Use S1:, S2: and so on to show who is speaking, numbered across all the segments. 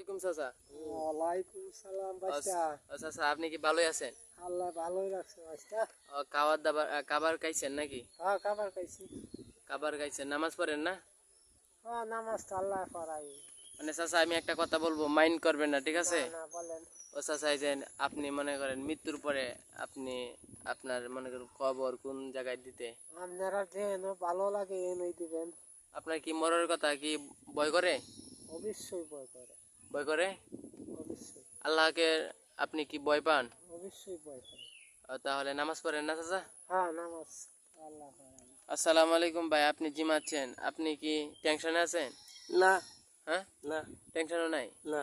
S1: ওয়ালাইকুম চাচা।
S2: ওয়ালাইকুম সালাম বাচ্চা।
S1: চাচা আপনি কি ভালোই আছেন?
S2: আল্লাহ ভালোই রাখছে বাচ্চা।
S1: খাবার খাইছেন নাকি?
S2: হ্যাঁ খাবার খাইছি।
S1: খাবার খাইছেন, নামাজ পড়েন না?
S2: হ্যাঁ নামাজ তো আল্লাহ পড়াই।
S1: মানে চাচা আমি একটা কথা বলবো, মাইন্ড করবেন না, ঠিক আছে?
S2: না বলেন।
S1: ও চাচা এই যে আপনি মনে করেন মৃত্যুর পরে আপনি আপনার মনে করেন কবর কোন জায়গায় দিতে,
S2: আপনারা যেন ভালো লাগে এনেই দিবেন।
S1: আপনার কি মরার কথা কি ভয় করে?
S2: অবশ্যই ভয় করে।
S1: ভয় করে?
S2: অবশ্যই।
S1: আল্লাহকে আপনি কি ভয় পান?
S2: অবশ্যই ভয় করে।
S1: তাহলে নামাজ পড়েন না চাচা?
S2: হ্যাঁ নামাজ আল্লাহ পড়াই।
S1: আসসালামু আলাইকুম ভাই, আপনি জিমাচ্ছেন, আপনি কি টেনশনে আছেন?
S2: না
S1: হ্যাঁ,
S2: না
S1: টেনশনও নাই।
S2: না।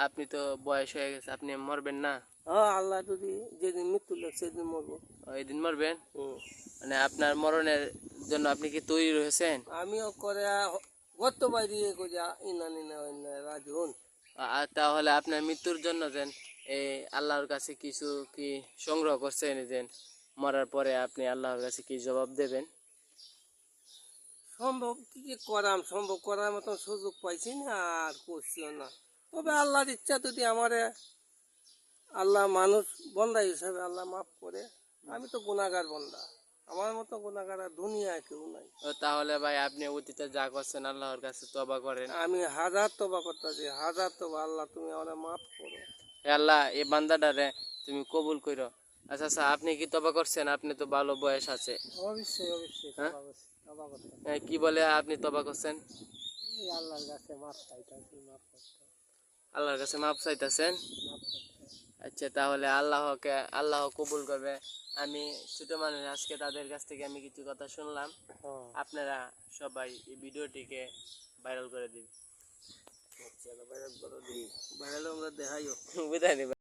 S1: আপনি তো বয়স হয়ে গেছে, আপনি মরবেন না?
S2: হ্যাঁ আল্লাহ যদি যেদিন মৃত্যু লাগছে সেদিন মরবো।
S1: ওই দিন মরবেন? মানে আপনার মরণের জন্য আপনি কি তৈরি রয়েছেন?
S2: আমিও করে গত বাইরে কইয়া ইনা নিনা রাজুন।
S1: তাহলে আপনার মৃত্যুর জন্য যেন এই আল্লাহর কাছে কিছু কি সংগ্রহ করছেন, যেন মরার পরে আপনি আল্লাহর কাছে কি জবাব দেবেন?
S2: সম্ভব কি করাম, সম্ভব করার মতন সুযোগ পাইছি না আর করছিও না। তবে আল্লাহর ইচ্ছা যদি আমারে আল্লাহ মানুষ বন্দা হিসাবে আল্লাহ মাফ করে। আমি তো গুনাহগার বন্দা, আমার মতো গুনাহগার আর দুনিয়ায় কেউ নাই।
S1: তাহলে ভাই আপনি অতীতে যা করছেন আল্লাহর কাছে তওবা করেন।
S2: আমি হাজার তবা করতেছি, হাজার তবা। আল্লাহ তুমি আমার মাফ করো।
S1: হে আল্লাহ, এই বান্দাটারে তুমি কবুল করো। আচ্ছা আচ্ছা, আপনি কি তওবা করছেন? আপনি তো ভালো বয়স আছে।
S2: অবশ্যই অবশ্যই
S1: হ্যাঁ,
S2: তবা করতে।
S1: কি বলে আপনি তওবা করছেন?
S2: আল্লাহর কাছে মাফ চাইতেছি, মাফ করতে।
S1: আল্লাহর কাছে মাপ চাইতেছেন?
S2: মাফ করতে।
S1: আচ্ছা, তাহলে আল্লাহ কবুল করবে। আমি ছোট মানুষ, আজকে তাদের কাছ থেকে আমি কিছু কথা শুনলাম।
S2: হ্যাঁ
S1: আপনারা সবাই এই ভিডিওটিকে ভাইরাল করে দিন।
S2: ভাইরাল আমরা দেখাইও।
S1: বিদায় নিবেন।